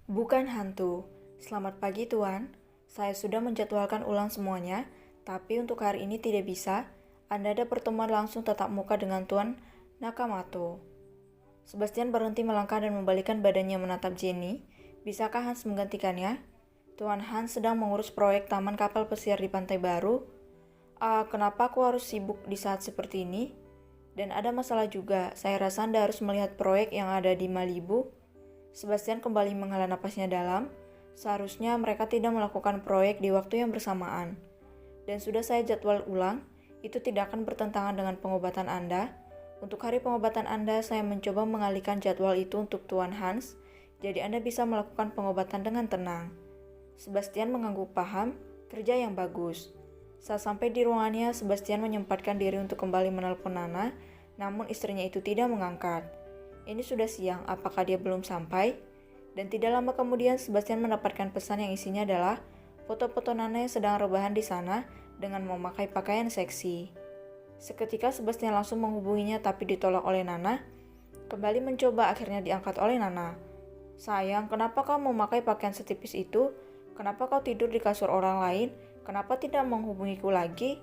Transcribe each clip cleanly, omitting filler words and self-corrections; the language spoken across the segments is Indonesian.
Bukan hantu. Selamat pagi, Tuan. Saya sudah menjadwalkan ulang semuanya, tapi untuk hari ini tidak bisa. Anda ada pertemuan langsung tatap muka dengan Tuan Nakamoto. Sebastian berhenti melangkah dan membalikkan badannya menatap Jenny. Bisakah Hans menggantikannya? Tuan Hans sedang mengurus proyek taman kapal pesiar di Pantai Baru. Kenapa aku harus sibuk di saat seperti ini? Dan ada masalah juga, saya rasa Anda harus melihat proyek yang ada di Malibu. Sebastian kembali menghela napasnya dalam. Seharusnya mereka tidak melakukan proyek di waktu yang bersamaan. Dan sudah saya jadwal ulang, itu tidak akan bertentangan dengan pengobatan Anda. Untuk hari pengobatan Anda, saya mencoba mengalihkan jadwal itu untuk Tuan Hans, jadi Anda bisa melakukan pengobatan dengan tenang. Sebastian mengangguk paham, kerja yang bagus. Saat sampai di ruangannya, Sebastian menyempatkan diri untuk kembali menelpon Nana, namun istrinya itu tidak mengangkat. Ini sudah siang, apakah dia belum sampai? Dan tidak lama kemudian Sebastian mendapatkan pesan yang isinya adalah foto-foto Nana yang sedang rebahan di sana dengan memakai pakaian seksi. Seketika Sebastian langsung menghubunginya tapi ditolak oleh Nana. Kembali mencoba, akhirnya diangkat oleh Nana. Sayang, kenapa kau memakai pakaian setipis itu? Kenapa kau tidur di kasur orang lain? Kenapa tidak menghubungiku lagi?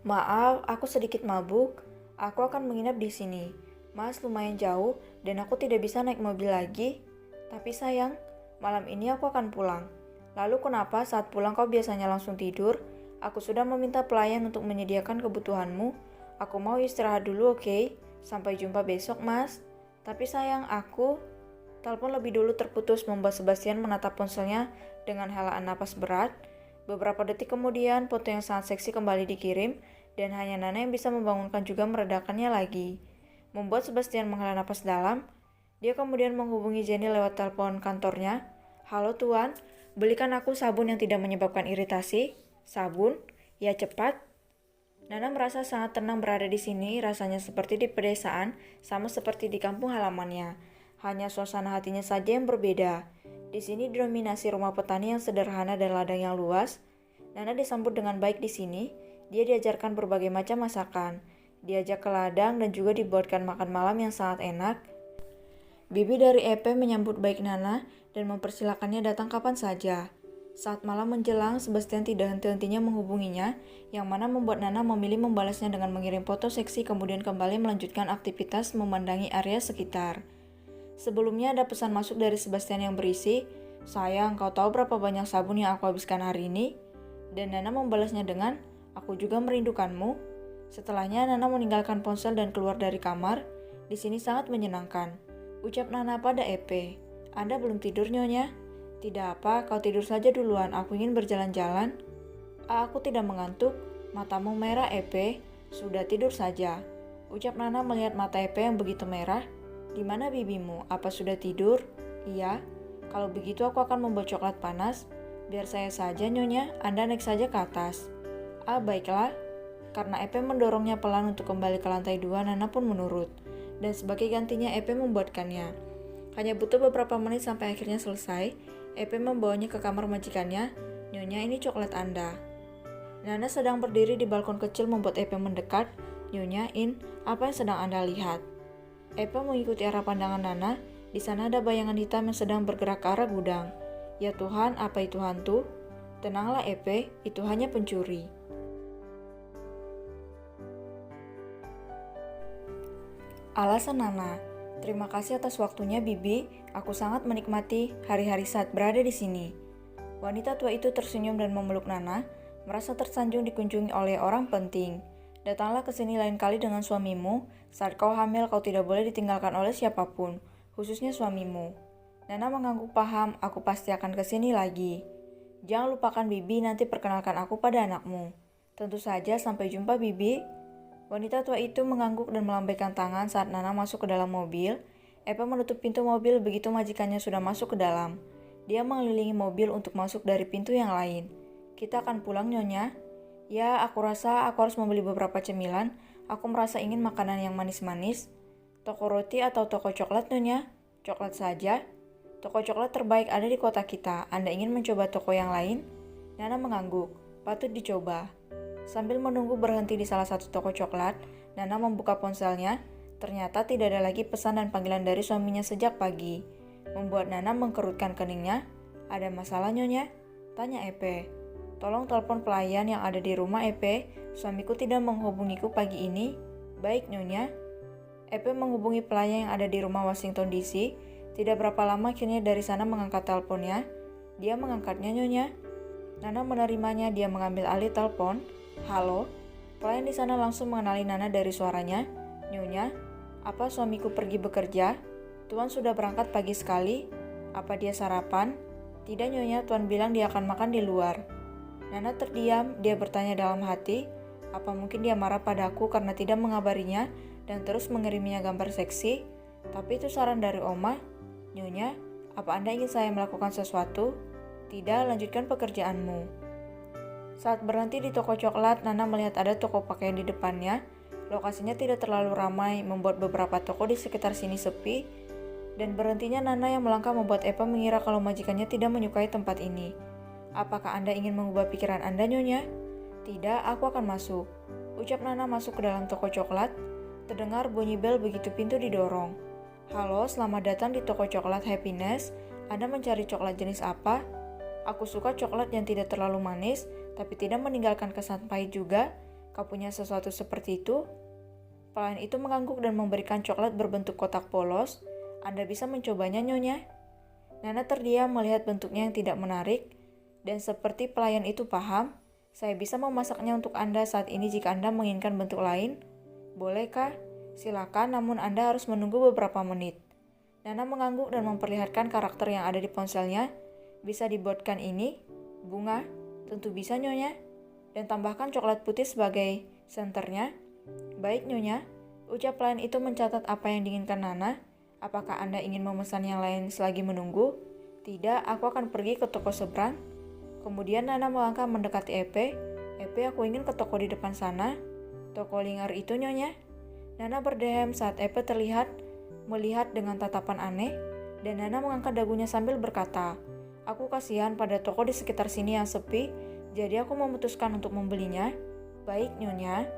Maaf, aku sedikit mabuk. Aku akan menginap di sini. Mas, lumayan jauh dan aku tidak bisa naik mobil lagi. Tapi sayang, malam ini aku akan pulang. Lalu kenapa saat pulang kau biasanya langsung tidur? Aku sudah meminta pelayan untuk menyediakan kebutuhanmu. Aku mau istirahat dulu, oke? Sampai jumpa besok, Mas. Tapi sayang, aku... Telepon lebih dulu terputus membuat Sebastian menatap ponselnya dengan helaan napas berat. Beberapa detik kemudian, foto yang sangat seksi kembali dikirim, dan hanya Nana yang bisa membangunkan juga meredakannya lagi. Membuat Sebastian menghela napas dalam, dia kemudian menghubungi Jenny lewat telepon kantornya. Halo Tuan, belikan aku sabun yang tidak menyebabkan iritasi. Sabun? Ya cepat. Nana merasa sangat tenang berada di sini, rasanya seperti di pedesaan, sama seperti di kampung halamannya. Hanya suasana hatinya saja yang berbeda. Di sini didominasi rumah petani yang sederhana dan ladang yang luas. Nana disambut dengan baik di sini. Dia diajarkan berbagai macam masakan, diajak ke ladang dan juga dibuatkan makan malam yang sangat enak. Bibi dari EP menyambut baik Nana dan mempersilakannya datang kapan saja. Saat malam menjelang, Sebastian tidak henti-hentinya menghubunginya, yang mana membuat Nana memilih membalasnya dengan mengirim foto seksi kemudian kembali melanjutkan aktivitas memandangi area sekitar. Sebelumnya ada pesan masuk dari Sebastian yang berisi, "Sayang, kau tahu berapa banyak sabun yang aku habiskan hari ini?" Dan Nana membalasnya dengan, "Aku juga merindukanmu." Setelahnya Nana meninggalkan ponsel dan keluar dari kamar. Di sini sangat menyenangkan, ucap Nana pada EP. "Anda belum tidur, Nyonya?" "Tidak apa, kau tidur saja duluan, aku ingin berjalan-jalan." Aku tidak mengantuk." "Matamu merah, EP. Sudah tidur saja," ucap Nana melihat mata EP yang begitu merah. "Di mana bibimu? Apa sudah tidur?" "Iya." "Kalau begitu aku akan membuat coklat panas." "Biar saya saja, Nyonya, Anda naik saja ke atas." Baiklah." Karena EP mendorongnya pelan untuk kembali ke lantai 2, Nana pun menurut. Dan sebagai gantinya EP membuatkannya. Hanya butuh beberapa menit sampai akhirnya selesai. EP membawanya ke kamar majikannya. "Nyonya, ini coklat Anda." Nana sedang berdiri di balkon kecil membuat EP mendekat. "Nyonya, apa yang sedang Anda lihat?" EP mengikuti arah pandangan Nana. Di sana ada bayangan hitam yang sedang bergerak ke arah gudang. "Ya Tuhan, apa itu hantu?" "Tenanglah EP, itu hanya pencuri." Alasan Nana, "Terima kasih atas waktunya, Bibi. Aku sangat menikmati hari-hari saat berada di sini." Wanita tua itu tersenyum dan memeluk Nana, merasa tersanjung dikunjungi oleh orang penting. "Datanglah ke sini lain kali dengan suamimu. Saat kau hamil, kau tidak boleh ditinggalkan oleh siapapun, khususnya suamimu." Nana mengangguk paham, "Aku pasti akan ke sini lagi." "Jangan lupakan Bibi, nanti perkenalkan aku pada anakmu." "Tentu saja, sampai jumpa Bibi." Wanita tua itu mengangguk dan melambaikan tangan saat Nana masuk ke dalam mobil. Eva menutup pintu mobil begitu majikannya sudah masuk ke dalam. Dia mengelilingi mobil untuk masuk dari pintu yang lain. "Kita akan pulang, Nyonya." "Ya, aku rasa aku harus membeli beberapa cemilan. Aku merasa ingin makanan yang manis-manis." "Toko roti atau toko coklat, Nyonya?" "Coklat saja." "Toko coklat terbaik ada di kota kita. Anda ingin mencoba toko yang lain?" Nana mengangguk. "Patut dicoba." Sambil menunggu berhenti di salah satu toko coklat, Nana membuka ponselnya. Ternyata tidak ada lagi pesan dan panggilan dari suaminya sejak pagi. membuat Nana mengkerutkan keningnya. Ada masalah Nyonya? Tanya Epe. Tolong telepon pelayan yang ada di rumah Epe, suamiku tidak menghubungiku pagi ini. Baik Nyonya. Epe menghubungi pelayan yang ada di rumah Washington DC. Tidak berapa lama akhirnya dari sana mengangkat teleponnya. Dia mengangkatnya Nyonya. Nana menerimanya, dia mengambil alih telepon. Halo. Pelayan di sana langsung mengenali Nana dari suaranya. Nyonya, apa suamiku pergi bekerja? Tuan sudah berangkat pagi sekali. Apa dia sarapan? Tidak Nyonya, Tuan bilang dia akan makan di luar. Nana terdiam, dia bertanya dalam hati, apa mungkin dia marah padaku karena tidak mengabarinya dan terus mengiriminya gambar seksi? Tapi itu saran dari Oma. Nyonya, apa Anda ingin saya melakukan sesuatu? Tidak, lanjutkan pekerjaanmu. Saat berhenti di toko coklat, Nana melihat ada toko pakaian di depannya. Lokasinya tidak terlalu ramai, membuat beberapa toko di sekitar sini sepi. Dan berhentinya Nana yang melangkah membuat Epa mengira kalau majikannya tidak menyukai tempat ini. Apakah Anda ingin mengubah pikiran Anda, Nyonya? Tidak, aku akan masuk. Ucap Nana masuk ke dalam toko coklat. Terdengar bunyi bel begitu pintu didorong. Halo, selamat datang di toko coklat Happiness. Anda mencari coklat jenis apa? Aku suka coklat yang tidak terlalu manis, tapi tidak meninggalkan kesan pahit juga. Kau punya sesuatu seperti itu? Pelayan itu mengangguk dan memberikan coklat berbentuk kotak polos. Anda bisa mencobanya, Nyonya. Nana terdiam melihat bentuknya yang tidak menarik. Dan seperti pelayan itu paham, saya bisa memasaknya untuk Anda saat ini jika Anda menginginkan bentuk lain. Bolehkah? Silakan, namun Anda harus menunggu beberapa menit. Nana mengangguk dan memperlihatkan karakter yang ada di ponselnya. Bisa dibuatkan ini? Bunga? Tentu bisa Nyonya. Dan tambahkan coklat putih sebagai senternya. Baik Nyonya. Ucap pelayan itu mencatat apa yang diinginkan Nana. Apakah Anda ingin memesan yang lain selagi menunggu? Tidak, aku akan pergi ke toko seberang. Kemudian Nana melangkah mendekati Epe. Epe, aku ingin ke toko di depan sana. Toko lingar itu Nyonya. Nana berdehem saat Epe melihat dengan tatapan aneh. Dan Nana mengangkat dagunya sambil berkata, aku kasihan pada toko di sekitar sini yang sepi, jadi aku memutuskan untuk membelinya. Baik Nyonya.